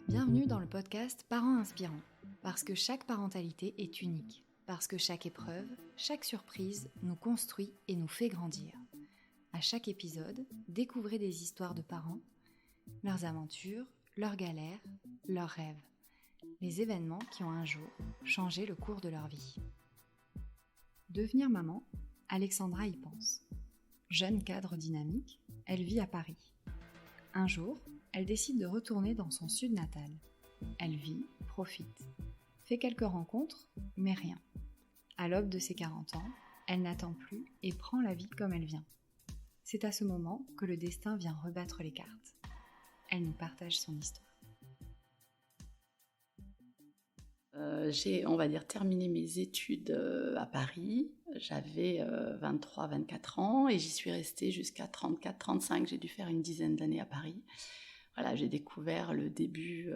Bienvenue dans le podcast Parents Inspirants, parce que chaque parentalité est unique, parce que chaque épreuve, chaque surprise nous construit et nous fait grandir. À chaque épisode, découvrez des histoires de parents, leurs aventures, leurs galères, leurs rêves, les événements qui ont un jour changé le cours de leur vie. Devenir maman, Alexandra y pense. Jeune cadre dynamique, elle vit à Paris. Un jour, elle décide de retourner dans son sud natal. Elle vit, profite, fait quelques rencontres, mais rien. À l'aube de ses 40 ans, elle n'attend plus et prend la vie comme elle vient. C'est à ce moment que le destin vient rebattre les cartes. Elle nous partage son histoire. J'ai, on va dire, terminé mes études à Paris. J'avais 23-24 ans et j'y suis restée jusqu'à 34-35. J'ai dû faire une dizaine d'années à Paris. Voilà, j'ai découvert le début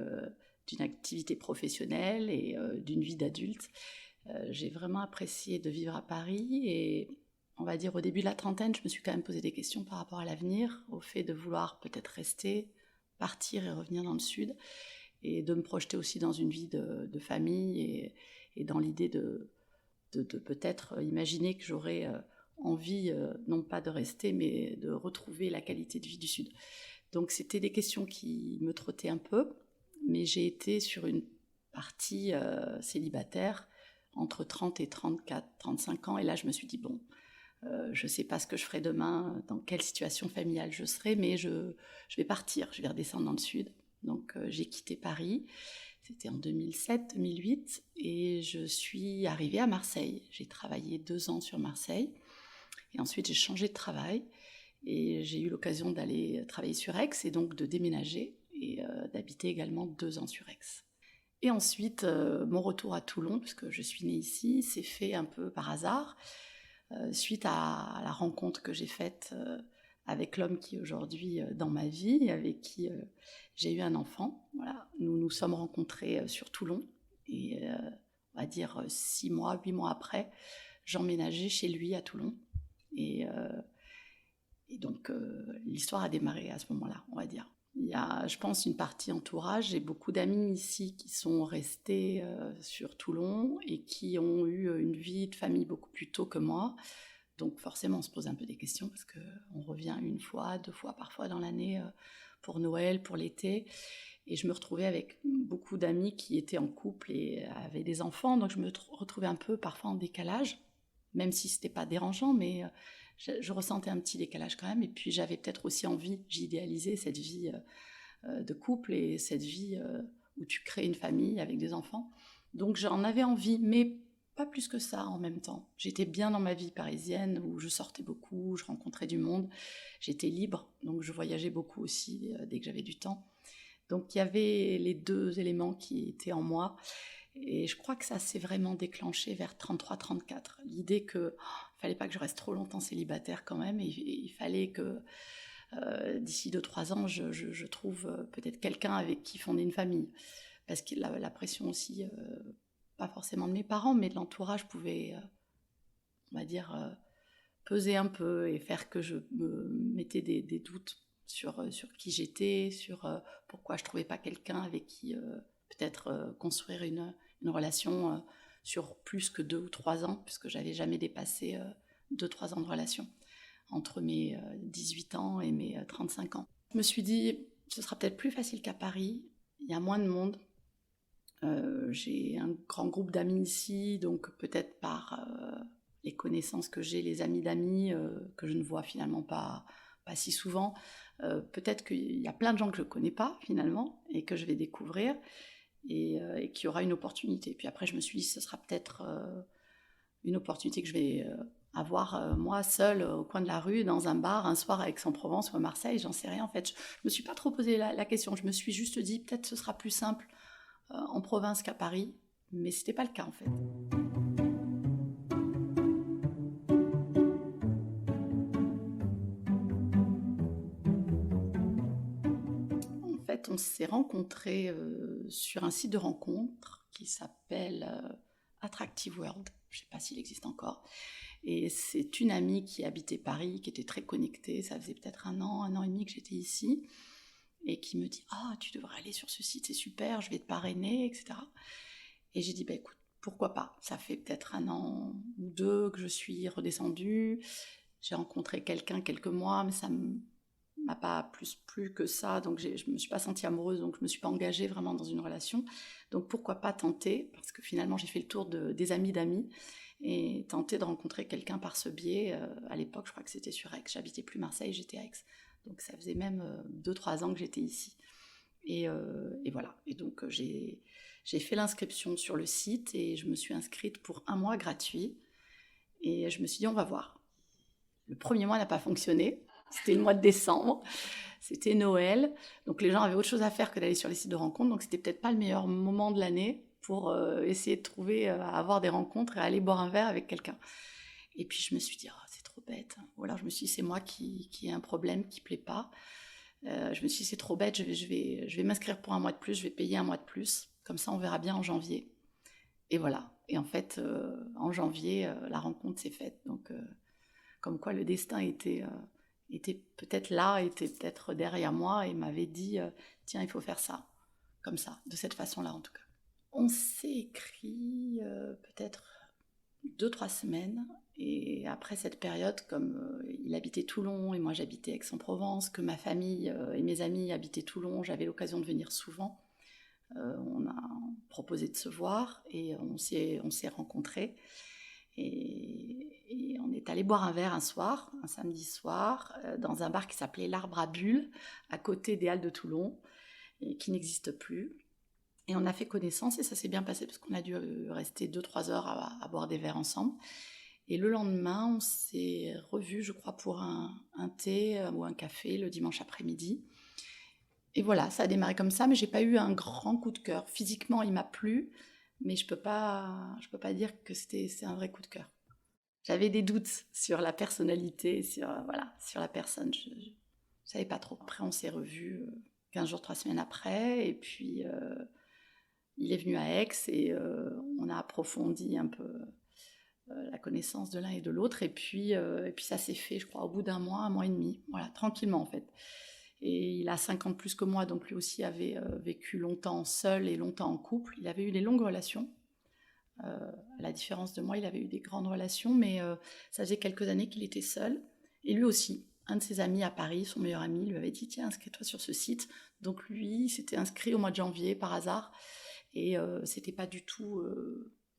d'une activité professionnelle et d'une vie d'adulte. J'ai vraiment apprécié de vivre à Paris et on va dire au début de la trentaine, je me suis quand même posé des questions par rapport à l'avenir, au fait de vouloir peut-être rester, partir et revenir dans le sud et de me projeter aussi dans une vie de famille et dans l'idée de peut-être imaginer que j'aurais envie, non pas de rester, mais de retrouver la qualité de vie du Sud. Donc c'était des questions qui me trottaient un peu, mais j'ai été sur une partie célibataire entre 30 et 34, 35 ans, et là je me suis dit, bon, je ne sais pas ce que je ferai demain, dans quelle situation familiale je serai, mais je vais partir, je vais redescendre dans le Sud. Donc j'ai quitté Paris, c'était en 2007-2008, et je suis arrivée à Marseille. J'ai travaillé 2 ans sur Marseille, et ensuite j'ai changé de travail, et j'ai eu l'occasion d'aller travailler sur Aix, et donc de déménager, et d'habiter également 2 ans sur Aix. Et ensuite, mon retour à Toulon, puisque je suis née ici, s'est fait un peu par hasard, suite à la rencontre que j'ai faite avec l'homme qui est aujourd'hui dans ma vie, et avec qui j'ai eu un enfant. Voilà. Nous nous sommes rencontrés sur Toulon, et on va dire 6 mois, 8 mois après, j'emménageais chez lui à Toulon. Et donc l'histoire a démarré à ce moment-là, on va dire. Il y a, je pense, une partie entourage. J'ai beaucoup d'amis ici qui sont restés sur Toulon et qui ont eu une vie de famille beaucoup plus tôt que moi. Donc forcément, on se pose un peu des questions parce qu'on revient 1 fois, 2 fois parfois dans l'année pour Noël, pour l'été. Et je me retrouvais avec beaucoup d'amis qui étaient en couple et avaient des enfants. Donc je me retrouvais un peu parfois en décalage, même si ce n'était pas dérangeant, mais je ressentais un petit décalage quand même. Et puis j'avais peut-être aussi envie, j'idéalisais cette vie de couple et cette vie où tu crées une famille avec des enfants. Donc j'en avais envie, mais pas plus que ça en même temps. J'étais bien dans ma vie parisienne où je sortais beaucoup, je rencontrais du monde, j'étais libre, donc je voyageais beaucoup aussi dès que j'avais du temps. Donc il y avait les 2 éléments qui étaient en moi. Et je crois que ça s'est vraiment déclenché vers 33-34. L'idée que fallait pas que je reste trop longtemps célibataire quand même, et il fallait que d'ici 2-3 ans, je trouve peut-être quelqu'un avec qui fonder une famille. Parce que la pression aussi, pas forcément de mes parents, mais de l'entourage pouvait, on va dire, peser un peu et faire que je me mettais des doutes sur qui j'étais, sur pourquoi je trouvais pas quelqu'un avec qui peut-être construire une relation sur plus que 2 ou 3 ans, puisque j'avais jamais dépassé 2-3 ans de relation entre mes 18 ans et mes 35 ans. Je me suis dit, ce sera peut-être plus facile qu'à Paris, il y a moins de monde. J'ai un grand groupe d'amis ici, donc peut-être par les connaissances que j'ai, les amis d'amis, que je ne vois finalement pas si souvent, peut-être qu'il y a plein de gens que je ne connais pas finalement, et que je vais découvrir, et qu'il y aura une opportunité. Puis après, je me suis dit, ce sera peut-être une opportunité que je vais avoir moi seule au coin de la rue, dans un bar, un soir à Aix-en-Provence ou à Marseille, j'en sais rien. En fait, je me suis pas trop posé la question. Je me suis juste dit, peut-être ce sera plus simple en province qu'à Paris, mais c'était pas le cas en fait. fait, on s'est rencontrés sur un site de rencontre qui s'appelle Attractive World. Je ne sais pas s'il existe encore. Et c'est une amie qui habitait Paris, qui était très connectée. Ça faisait peut-être un an et demi que j'étais ici. Et qui me dit « Ah, tu devrais aller sur ce site, c'est super, je vais te parrainer, etc. » Et j'ai dit « Écoute, pourquoi pas ? Ça fait peut-être 1 an ou 2 que je suis redescendue. J'ai rencontré quelqu'un quelques mois, mais ça m'a pas plus plu que ça. Donc je me suis pas sentie amoureuse, donc je me suis pas engagée vraiment dans une relation. Donc pourquoi pas tenter ? Parce que finalement, j'ai fait le tour des amis d'amis et tenter de rencontrer quelqu'un par ce biais. À l'époque, je crois que c'était sur Aix. J'habitais plus Marseille, j'étais à Aix. Donc ça faisait même 2-3 ans que j'étais ici. Et voilà. Et donc j'ai fait l'inscription sur le site et je me suis inscrite pour 1 mois gratuit. Et je me suis dit, on va voir. Le premier mois n'a pas fonctionné. C'était le mois de décembre. C'était Noël. Donc les gens avaient autre chose à faire que d'aller sur les sites de rencontres. Donc c'était peut-être pas le meilleur moment de l'année pour essayer de trouver, avoir des rencontres et aller boire un verre avec quelqu'un. Et puis je me suis dit, oh, c'est trop bête. Ou alors je me suis dit, c'est moi qui ai un problème, qui ne plaît pas. Je me suis dit, c'est trop bête, je vais m'inscrire pour 1 mois de plus, je vais payer 1 mois de plus. Comme ça, on verra bien en janvier. Et voilà. Et en fait, en janvier, la rencontre s'est faite. Donc, comme quoi le destin était peut-être là, était peut-être derrière moi et m'avait dit, tiens, il faut faire ça. Comme ça, de cette façon-là en tout cas. On s'est écrit peut-être 2-3 semaines. Et après cette période, comme il habitait Toulon et moi j'habitais Aix-en-Provence, que ma famille et mes amis habitaient Toulon, j'avais l'occasion de venir souvent. On a proposé de se voir et on s'est rencontrés. Et on est allé boire un verre un soir, un samedi soir, dans un bar qui s'appelait l'Arbre à Bulles, à côté des Halles de Toulon, et qui n'existe plus. Et on a fait connaissance et ça s'est bien passé parce qu'on a dû rester 2-3 heures à boire des verres ensemble. Et le lendemain, on s'est revus, je crois, pour un thé ou un café le dimanche après-midi. Et voilà, ça a démarré comme ça, mais j'ai pas eu un grand coup de cœur. Physiquement, il m'a plu, mais je peux pas dire que c'est un vrai coup de cœur. J'avais des doutes sur la personnalité, sur la personne. Je savais pas trop. Après, on s'est revus 15 jours, 3 semaines après, et puis il est venu à Aix et on a approfondi un peu la connaissance de l'un et de l'autre, et puis ça s'est fait, je crois, au bout d'1 mois, 1 mois et demi, voilà, tranquillement en fait. Et il a 5 ans de plus que moi, donc lui aussi avait vécu longtemps seul et longtemps en couple. Il avait eu des longues relations. À la différence de moi, il avait eu des grandes relations, mais ça faisait quelques années qu'il était seul. Et lui aussi, un de ses amis à Paris, son meilleur ami, lui avait dit « Tiens, inscris-toi sur ce site ». Donc lui, il s'était inscrit au mois de janvier par hasard. Et c'était pas du tout,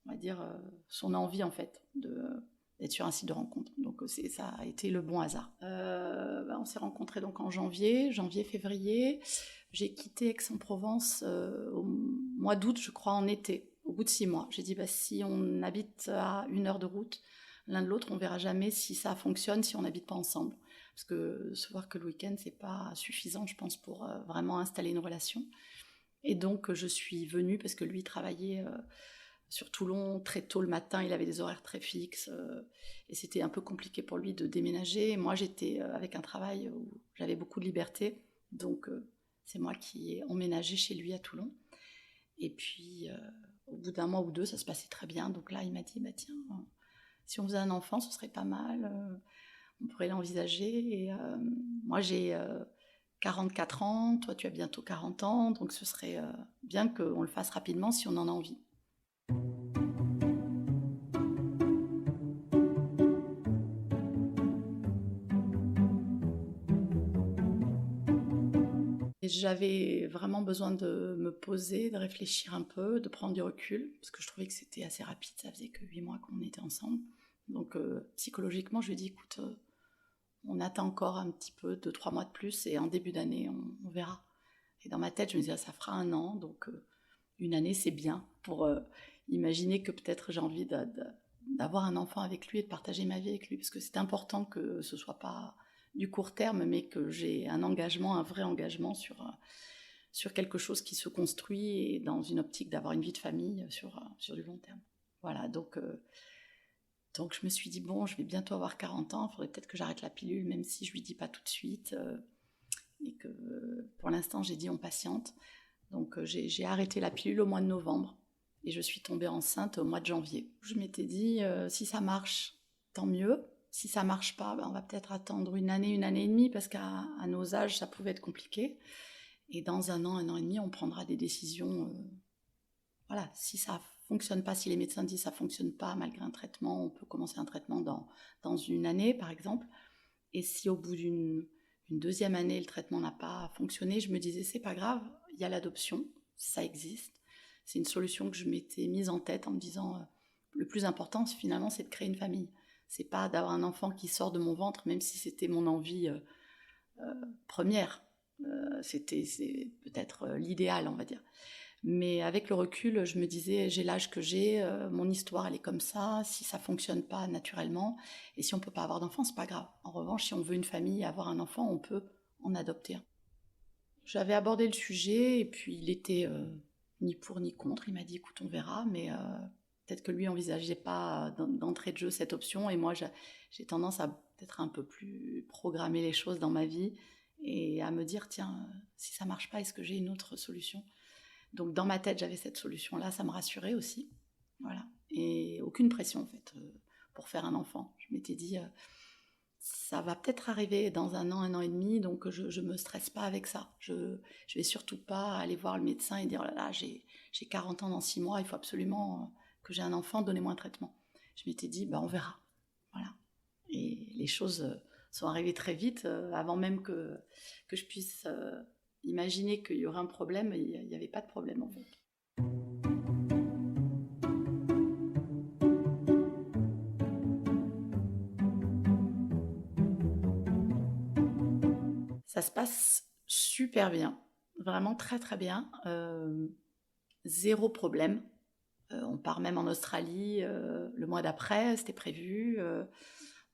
on va dire, son envie en fait, d'être sur un site de rencontre. Donc ça a été le bon hasard. On s'est rencontrés donc en janvier, février. J'ai quitté Aix-en-Provence au mois d'août, je crois, en été, au bout de 6 mois. J'ai dit, si on habite à 1 heure de route, l'un de l'autre, on verra jamais si ça fonctionne, si on n'habite pas ensemble. Parce que se voir que le week-end, c'est pas suffisant, je pense, pour vraiment installer une relation. Et donc, je suis venue parce que lui travaillait sur Toulon très tôt le matin, il avait des horaires très fixes et c'était un peu compliqué pour lui de déménager. Et moi, j'étais avec un travail où j'avais beaucoup de liberté, donc c'est moi qui ai emménagé chez lui à Toulon. Et puis, au bout d'1 mois ou 2, ça se passait très bien. Donc là, il m'a dit, tiens, si on faisait un enfant, ce serait pas mal, on pourrait l'envisager. Et moi, j'ai 44 ans, toi tu as bientôt 40 ans, donc ce serait bien qu'on le fasse rapidement si on en a envie. Et j'avais vraiment besoin de me poser, de réfléchir un peu, de prendre du recul, parce que je trouvais que c'était assez rapide, ça faisait que 8 mois qu'on était ensemble. Donc psychologiquement, je lui ai dit, écoute, on attend encore un petit peu, 2-3 mois de plus, et en début d'année, on verra. Et dans ma tête, je me disais, ça fera 1 an, donc 1 année, c'est bien pour imaginer que peut-être j'ai envie d'avoir un enfant avec lui et de partager ma vie avec lui, parce que c'est important que ce soit pas du court terme, mais que j'ai un engagement, un vrai engagement sur quelque chose qui se construit et dans une optique d'avoir une vie de famille sur du long terme. Voilà, donc je me suis dit, bon, je vais bientôt avoir 40 ans, il faudrait peut-être que j'arrête la pilule, même si je lui dis pas tout de suite. et que pour l'instant j'ai dit on patiente. Donc j'ai arrêté la pilule au mois de novembre et je suis tombée enceinte au mois de janvier. Je m'étais dit si ça marche, tant mieux. Si ça marche pas, on va peut-être attendre une année et demie parce qu'à nos âges ça pouvait être compliqué. Et dans un an et demi, on prendra des décisions. Voilà, si ça fonctionne pas, si les médecins disent ça fonctionne pas malgré un traitement, on peut commencer un traitement dans une année par exemple. Et si au bout d'une deuxième année, le traitement n'a pas fonctionné, je me disais, c'est pas grave, il y a l'adoption, ça existe. C'est une solution que je m'étais mise en tête en me disant, le plus important, finalement, c'est de créer une famille. C'est pas d'avoir un enfant qui sort de mon ventre, même si c'était mon envie première. C'est peut-être l'idéal, on va dire. Mais avec le recul, je me disais, j'ai l'âge que j'ai, mon histoire, elle est comme ça, si ça fonctionne pas naturellement, et si on peut pas avoir d'enfant, c'est pas grave. En revanche, si on veut une famille et avoir un enfant, on peut en adopter un. J'avais abordé le sujet, et puis il était ni pour ni contre. Il m'a dit, écoute, on verra, mais peut-être que lui envisageait pas d'entrée de jeu cette option, et moi, j'ai tendance à peut-être un peu plus programmer les choses dans ma vie, et à me dire, tiens, si ça marche pas, est-ce que j'ai une autre solution ? Donc dans ma tête, j'avais cette solution-là, ça me rassurait aussi. Voilà. Et aucune pression en fait pour faire un enfant. Je m'étais dit, ça va peut-être arriver dans un an et demi, donc je me stresse pas avec ça. Je vais surtout pas aller voir le médecin et dire, oh là là, j'ai 40 ans dans 6 mois, il faut absolument que j'ai un enfant, donnez-moi un traitement. Je m'étais dit, on verra. Voilà. Et les choses sont arrivées très vite, avant même que je puisse imaginer qu'il y aurait un problème, il n'y avait pas de problème en fait. Ça se passe super bien, vraiment très très bien, zéro problème. On part même en Australie le mois d'après, c'était prévu.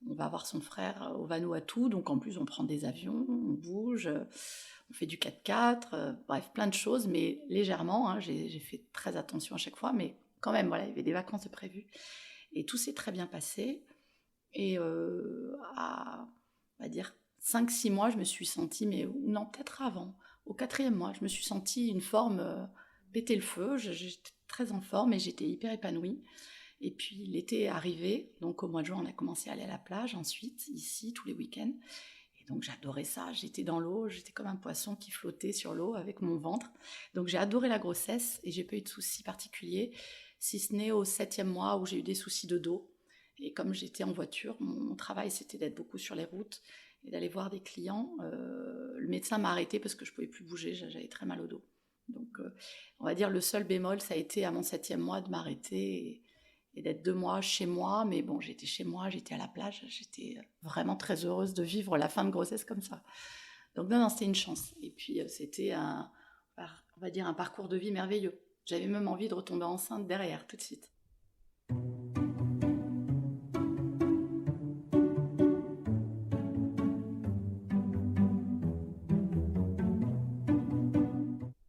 On va voir son frère au Vanuatu, donc en plus on prend des avions, on bouge, on fait du 4x4, bref, plein de choses, mais légèrement, hein, j'ai fait très attention à chaque fois, mais quand même, voilà, il y avait des vacances de prévues. Et tout s'est très bien passé. Et à, on va dire, 5-6 mois, je me suis sentie, mais non, peut-être avant, au 4e mois, je me suis sentie une forme péter le feu, j'étais très en forme et j'étais hyper épanouie. Et puis l'été est arrivé, donc au mois de juin, on a commencé à aller à la plage ensuite, ici, tous les week-ends. Et donc j'adorais ça, j'étais dans l'eau, j'étais comme un poisson qui flottait sur l'eau avec mon ventre. Donc j'ai adoré la grossesse et j'ai pas eu de soucis particuliers, si ce n'est au 7e mois où j'ai eu des soucis de dos. Et comme j'étais en voiture, mon travail c'était d'être beaucoup sur les routes et d'aller voir des clients. Le médecin m'a arrêtée parce que je pouvais plus bouger, j'avais très mal au dos. Donc on va dire le seul bémol, ça a été à mon 7e mois de m'arrêter et d'être 2 mois chez moi, mais bon, j'étais chez moi, j'étais à la plage, j'étais vraiment très heureuse de vivre la fin de grossesse comme ça. Donc non, c'était une chance. Et puis c'était on va dire un parcours de vie merveilleux. J'avais même envie de retomber enceinte derrière, tout de suite.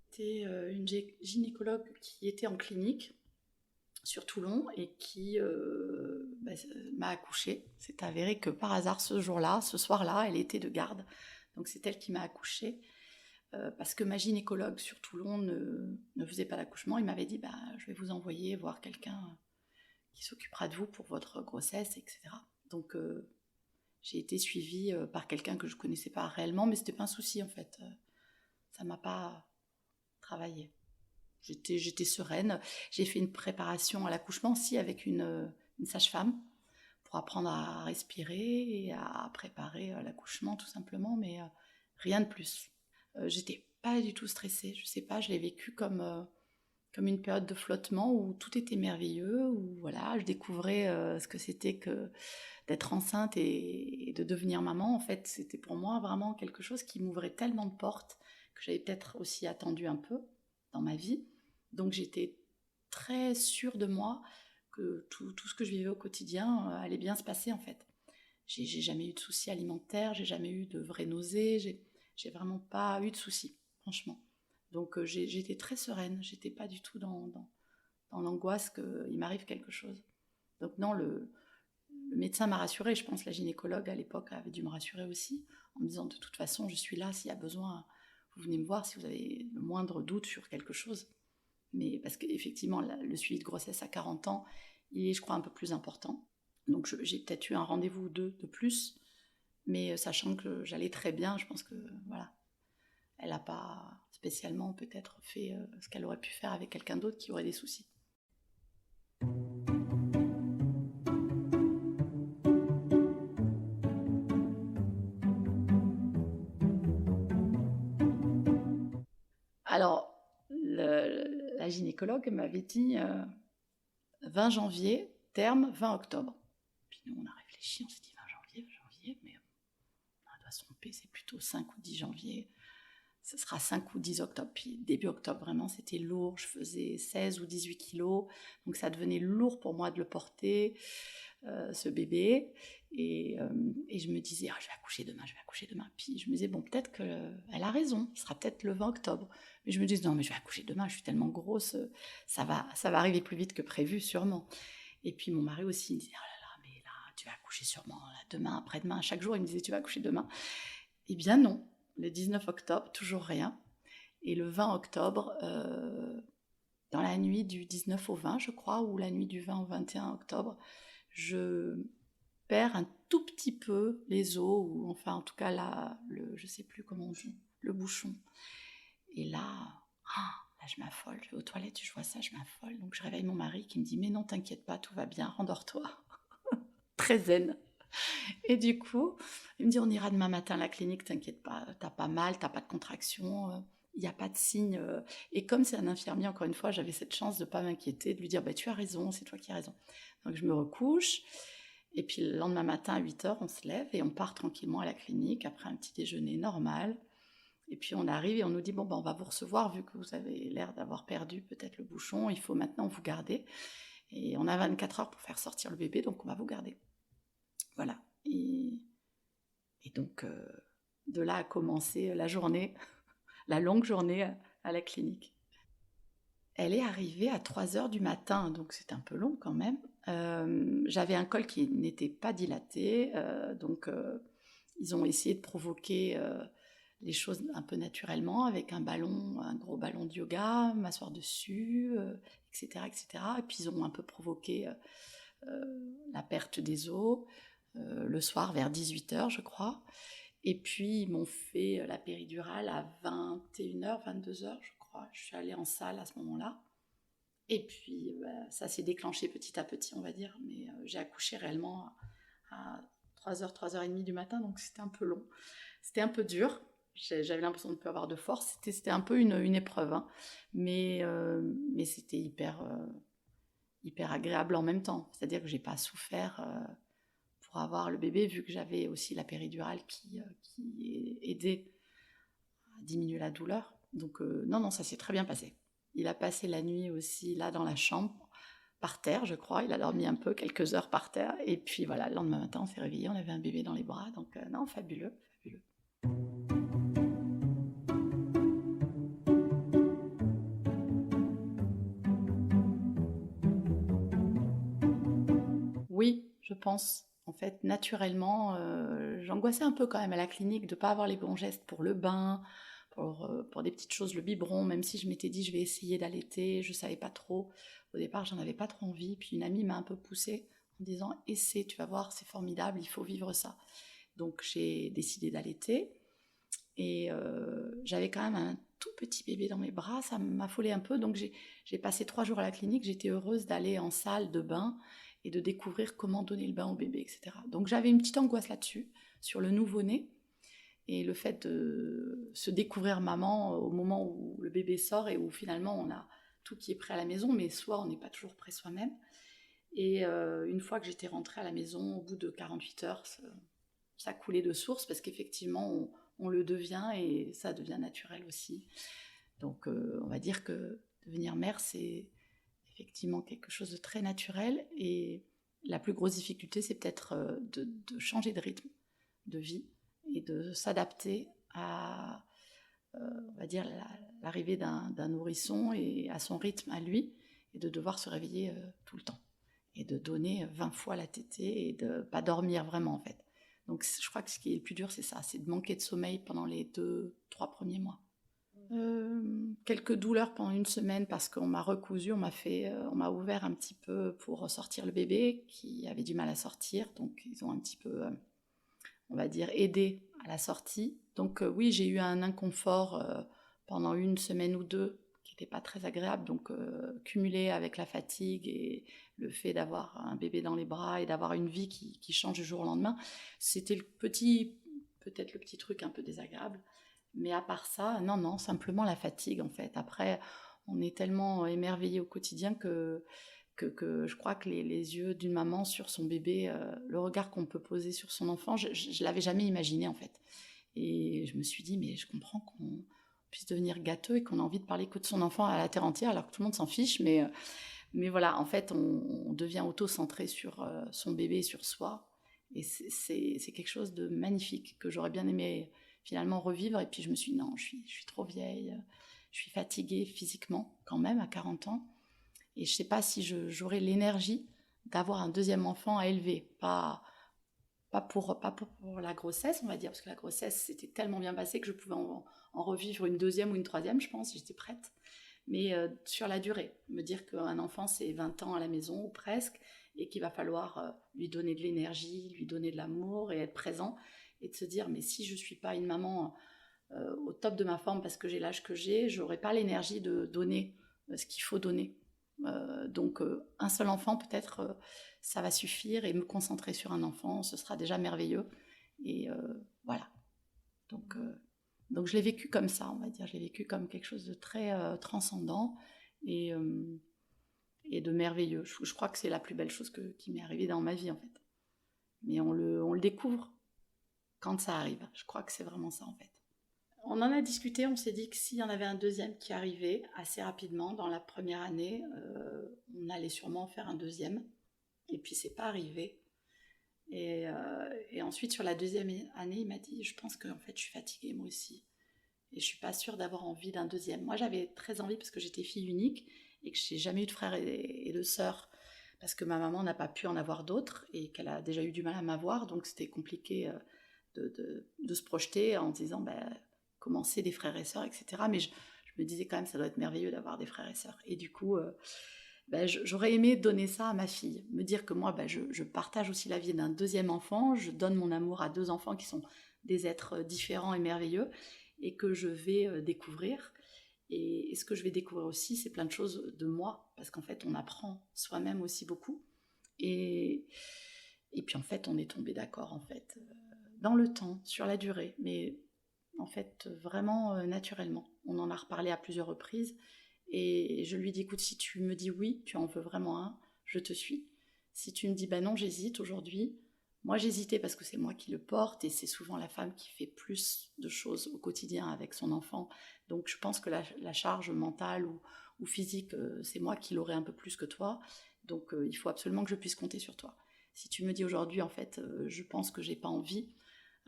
C'était une gynécologue qui était en clinique sur Toulon et qui m'a accouchée. C'est avéré que par hasard ce jour-là, ce soir-là, elle était de garde. Donc c'est elle qui m'a accouchée. Parce que ma gynécologue sur Toulon ne faisait pas d'accouchement. Il m'avait dit, je vais vous envoyer voir quelqu'un qui s'occupera de vous pour votre grossesse, etc. Donc j'ai été suivie par quelqu'un que je ne connaissais pas réellement, mais ce n'était pas un souci en fait. Ça ne m'a pas travaillé. J'étais sereine. J'ai fait une préparation à l'accouchement aussi avec une sage-femme pour apprendre à respirer et à préparer l'accouchement tout simplement, mais rien de plus. J'étais pas du tout stressée, je sais pas, je l'ai vécu comme une période de flottement où tout était merveilleux, où voilà, je découvrais ce que c'était que d'être enceinte et de devenir maman. En fait, c'était pour moi vraiment quelque chose qui m'ouvrait tellement de portes que j'avais peut-être aussi attendu un peu dans ma vie. Donc j'étais très sûre de moi que tout ce que je vivais au quotidien allait bien se passer en fait. J'ai jamais eu de soucis alimentaires, j'ai jamais eu de vraies nausées, j'ai vraiment pas eu de soucis, franchement. Donc j'étais très sereine, j'étais pas du tout dans l'angoisse qu'il m'arrive quelque chose. Donc non, le médecin m'a rassurée, je pense que la gynécologue à l'époque avait dû me rassurer aussi, en me disant de toute façon je suis là, s'il y a besoin, vous venez me voir si vous avez le moindre doute sur quelque chose. Mais parce qu'effectivement, le suivi de grossesse à 40 ans, il est, je crois, un peu plus important. Donc j'ai peut-être eu un rendez-vous ou deux de plus, mais sachant que j'allais très bien, je pense que voilà, elle n'a pas spécialement peut-être fait ce qu'elle aurait pu faire avec quelqu'un d'autre qui aurait des soucis. Alors, la gynécologue m'avait dit 20 janvier, terme 20 octobre. Puis nous, on a réfléchi, on s'est dit 20 janvier, mais on doit se tromper, c'est plutôt 5 ou 10 janvier. Ce sera 5 ou 10 octobre. Puis début octobre, vraiment, c'était lourd. Je faisais 16 ou 18 kilos. Donc ça devenait lourd pour moi de le porter, ce bébé. Et je me disais, je vais accoucher demain. Puis je me disais, bon, peut-être qu'elle a raison. Ce sera peut-être le 20 octobre. Mais je me disais, non, mais je vais accoucher demain. Je suis tellement grosse. Ça va arriver plus vite que prévu, sûrement. Et puis mon mari aussi, il me disait, oh là là, mais là, tu vas accoucher sûrement là, demain, après-demain. Chaque jour, il me disait, tu vas accoucher demain. Eh bien non. Le 19 octobre, toujours rien. Et le 20 octobre, dans la nuit du 19 au 20, je crois, ou la nuit du 20 au 21 octobre, je perds un tout petit peu les os, ou enfin en tout cas je ne sais plus comment on dit, le bouchon. Et là, je m'affole. Je vais aux toilettes, je vois ça, je m'affole. Donc je réveille mon mari qui me dit, mais non, t'inquiète pas, tout va bien, rendors-toi. Très zen. Et du coup, il me dit, on ira demain matin à la clinique, t'inquiète pas, t'as pas mal, t'as pas de contraction, il n'y a pas de signe. Et comme c'est un infirmier, encore une fois, j'avais cette chance de ne pas m'inquiéter, de lui dire, tu as raison, c'est toi qui as raison. Donc je me recouche, et puis le lendemain matin à 8h, on se lève et on part tranquillement à la clinique, après un petit déjeuner normal. Et puis on arrive et on nous dit, on va vous recevoir, vu que vous avez l'air d'avoir perdu peut-être le bouchon, il faut maintenant vous garder. Et on a 24 heures pour faire sortir le bébé, donc on va vous garder. Voilà. Et donc, de là a commencé la journée, la longue journée à la clinique. Elle est arrivée à 3h du matin, donc c'est un peu long quand même. J'avais un col qui n'était pas dilaté, donc ils ont essayé de provoquer les choses un peu naturellement avec un gros ballon de yoga, m'asseoir dessus, etc., etc. Et puis ils ont un peu provoqué la perte des os le soir vers 18h, je crois. Et puis, ils m'ont fait la péridurale à 21h, 22h, je crois. Je suis allée en salle à ce moment-là. Et puis, ça s'est déclenché petit à petit, on va dire. Mais j'ai accouché réellement à 3h, 3h30 du matin, donc c'était un peu long. C'était un peu dur. J'avais l'impression de ne plus avoir de force. C'était un peu une épreuve. Hein. Mais c'était hyper agréable en même temps. C'est-à-dire que je n'ai pas souffert pour avoir le bébé, vu que j'avais aussi la péridurale qui aidait à diminuer la douleur. Donc non, ça s'est très bien passé. Il a passé la nuit aussi là dans la chambre, par terre, je crois. Il a dormi un peu, quelques heures par terre. Et puis voilà, le lendemain matin, on s'est réveillé, on avait un bébé dans les bras. Donc non, fabuleux. Oui, je pense. En fait, naturellement, j'angoissais un peu quand même à la clinique de ne pas avoir les bons gestes pour le bain, pour des petites choses, le biberon, même si je m'étais dit je vais essayer d'allaiter, je ne savais pas trop. Au départ, j'en avais pas trop envie. Puis une amie m'a un peu poussée en disant essaie, tu vas voir, c'est formidable, il faut vivre ça. Donc j'ai décidé d'allaiter. Et j'avais quand même un tout petit bébé dans mes bras, ça m'affolait un peu. Donc j'ai passé 3 jours à la clinique, j'étais heureuse d'aller en salle de bain et de découvrir comment donner le bain au bébé, etc. Donc j'avais une petite angoisse là-dessus, sur le nouveau-né, et le fait de se découvrir maman au moment où le bébé sort et où finalement on a tout qui est prêt à la maison, mais soit on n'est pas toujours prêt soi-même. Et une fois que j'étais rentrée à la maison, au bout de 48 heures, ça coulait de source, parce qu'effectivement on le devient et ça devient naturel aussi. Donc on va dire que devenir mère, c'est effectivement quelque chose de très naturel, et la plus grosse difficulté, c'est peut-être de changer de rythme de vie et de s'adapter à, on va dire, l'arrivée d'un nourrisson et à son rythme à lui, et de devoir se réveiller tout le temps. et de donner 20 fois la tétée et de pas dormir vraiment en fait. Donc je crois que ce qui est le plus dur, c'est ça, c'est de manquer de sommeil pendant les 2-3 premiers mois. Quelques douleurs pendant une semaine parce qu'on m'a recousu, on m'a ouvert un petit peu pour sortir le bébé qui avait du mal à sortir, donc ils ont un petit peu, on va dire, aidé à la sortie. Donc oui, j'ai eu un inconfort pendant une semaine ou deux qui n'était pas très agréable, donc cumulé avec la fatigue et le fait d'avoir un bébé dans les bras et d'avoir une vie qui change du jour au lendemain, c'était peut-être le petit truc un peu désagréable. Mais à part ça, non, simplement la fatigue en fait. Après, on est tellement émerveillé au quotidien que je crois que les yeux d'une maman sur son bébé, le regard qu'on peut poser sur son enfant, je ne l'avais jamais imaginé en fait. Et je me suis dit, mais je comprends qu'on puisse devenir gâteux et qu'on a envie de parler que de son enfant à la terre entière alors que tout le monde s'en fiche. Mais voilà, en fait, on devient auto-centré sur son bébé, sur soi. Et c'est quelque chose de magnifique que j'aurais bien aimé finalement revivre. Et puis je me suis dit, non, je suis trop vieille, je suis fatiguée physiquement quand même à 40 ans. Et je ne sais pas si j'aurai l'énergie d'avoir un deuxième enfant à élever. Pas pour la grossesse, on va dire, parce que la grossesse s'était tellement bien passée que je pouvais en revivre une deuxième ou une troisième, je pense, j'étais prête. Mais sur la durée, me dire qu'un enfant, c'est 20 ans à la maison, ou presque, et qu'il va falloir lui donner de l'énergie, lui donner de l'amour et être présent, et de se dire, mais si je ne suis pas une maman au top de ma forme parce que j'ai l'âge que j'ai, je n'aurai pas l'énergie de donner ce qu'il faut donner. Donc un seul enfant peut-être ça va suffire et me concentrer sur un enfant ce sera déjà merveilleux et voilà donc je l'ai vécu comme ça, on va dire, je l'ai vécu comme quelque chose de très transcendant et, et de merveilleux. Je crois que c'est la plus belle chose qui m'est arrivée dans ma vie en fait, mais on le découvre quand ça arrive. Je crois que c'est vraiment ça en fait. On en a discuté, on s'est dit que s'il y en avait un deuxième qui arrivait assez rapidement dans la première année, on allait sûrement en faire un deuxième. Et puis c'est pas arrivé. Et ensuite sur la deuxième année, il m'a dit, je pense qu'en fait je suis fatiguée moi aussi. Et je suis pas sûre d'avoir envie d'un deuxième. Moi j'avais très envie parce que j'étais fille unique et que j'ai jamais eu de frères et de sœurs. Parce que ma maman n'a pas pu en avoir d'autres et qu'elle a déjà eu du mal à m'avoir. Donc c'était compliqué de se projeter en se disant... commencer des frères et sœurs, etc. Mais je me disais quand même, ça doit être merveilleux d'avoir des frères et sœurs. Et du coup, j'aurais aimé donner ça à ma fille, me dire que moi, je partage aussi la vie d'un deuxième enfant, je donne mon amour à deux enfants qui sont des êtres différents et merveilleux, et que je vais découvrir. Et ce que je vais découvrir aussi, c'est plein de choses de moi, parce qu'en fait, on apprend soi-même aussi beaucoup. Et puis en fait, on est tombé d'accord, en fait, dans le temps, sur la durée, mais en fait, vraiment naturellement. On en a reparlé à plusieurs reprises et je lui dis, écoute, si tu me dis oui, tu en veux vraiment un, je te suis. Si tu me dis, bah non, j'hésite aujourd'hui, moi j'hésitais parce que c'est moi qui le porte et c'est souvent la femme qui fait plus de choses au quotidien avec son enfant. Donc je pense que la charge mentale ou physique, c'est moi qui l'aurai un peu plus que toi. Donc il faut absolument que je puisse compter sur toi. Si tu me dis aujourd'hui, en fait, je pense que j'ai pas envie,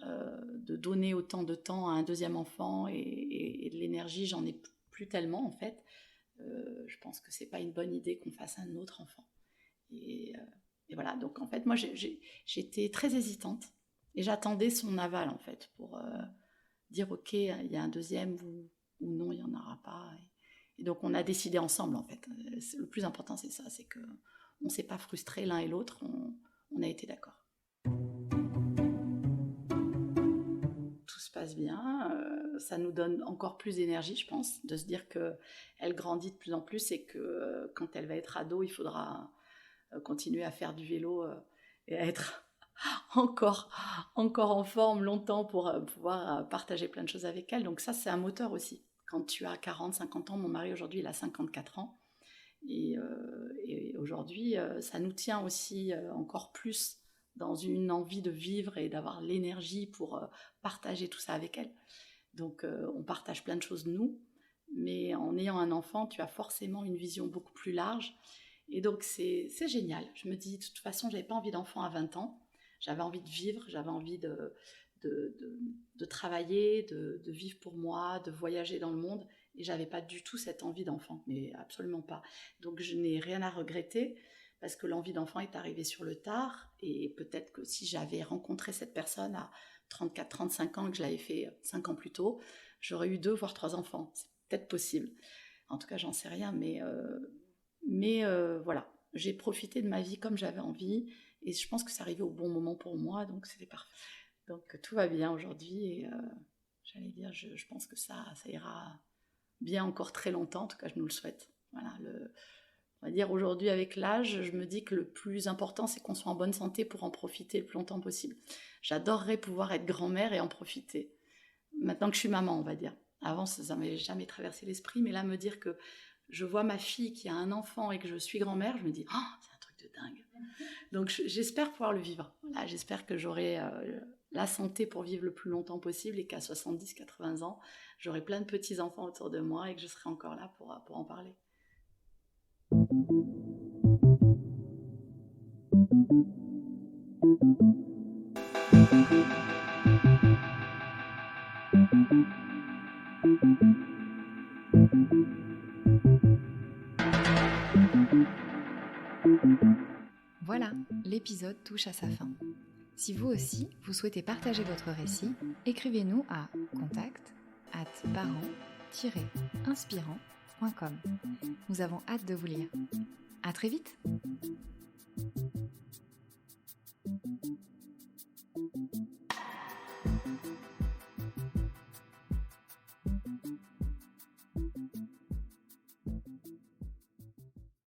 de donner autant de temps à un deuxième enfant et de l'énergie, j'en ai plus tellement en fait. Je pense que c'est pas une bonne idée qu'on fasse un autre enfant. Et voilà, donc en fait, moi j'étais très hésitante et j'attendais son aval en fait pour dire ok, il y a un deuxième ou non, il n'y en aura pas. Et donc on a décidé ensemble en fait. Le plus important c'est ça, c'est qu'on ne s'est pas frustrés l'un et l'autre, on a été d'accord. Se passe bien, ça nous donne encore plus d'énergie, je pense, de se dire qu'elle grandit de plus en plus et que quand elle va être ado, il faudra continuer à faire du vélo et à être encore en forme longtemps pour pouvoir partager plein de choses avec elle. Donc ça, c'est un moteur aussi. Quand tu as 40, 50 ans, mon mari aujourd'hui, il a 54 ans. Et aujourd'hui, ça nous tient aussi encore plus dans une envie de vivre et d'avoir l'énergie pour partager tout ça avec elle. Donc on partage plein de choses nous, mais en ayant un enfant, tu as forcément une vision beaucoup plus large. Et donc c'est génial. Je me dis, de toute façon, je n'avais pas envie d'enfant à 20 ans. J'avais envie de vivre, j'avais envie de travailler, de vivre pour moi, de voyager dans le monde. Et j'avais pas du tout cette envie d'enfant, mais absolument pas. Donc je n'ai rien à regretter. parce que l'envie d'enfant est arrivée sur le tard, et peut-être que si j'avais rencontré cette personne à 34-35 ans et que je l'avais fait 5 ans plus tôt, j'aurais eu 2 voire 3 enfants. C'est peut-être possible. En tout cas, j'en sais rien, mais voilà. J'ai profité de ma vie comme j'avais envie, et je pense que c'est arrivé au bon moment pour moi, donc c'était parfait. Donc tout va bien aujourd'hui, et j'allais dire, je pense que ça ira bien encore très longtemps, en tout cas je nous le souhaite. Voilà, on va dire aujourd'hui avec l'âge, je me dis que le plus important c'est qu'on soit en bonne santé pour en profiter le plus longtemps possible. J'adorerais pouvoir être grand-mère et en profiter. Maintenant que je suis maman, on va dire. Avant, ça ne m'avait jamais traversé l'esprit, mais là, me dire que je vois ma fille qui a un enfant et que je suis grand-mère, je me dis, oh, c'est un truc de dingue. Donc, j'espère pouvoir le vivre. Voilà, j'espère que j'aurai la santé pour vivre le plus longtemps possible et qu'à 70-80 ans, j'aurai plein de petits-enfants autour de moi et que je serai encore là pour en parler. Voilà, l'épisode touche à sa fin. Si vous aussi, vous souhaitez partager votre récit, écrivez-nous à contact@parents-inspirants.com. Nous avons hâte de vous lire. À très vite!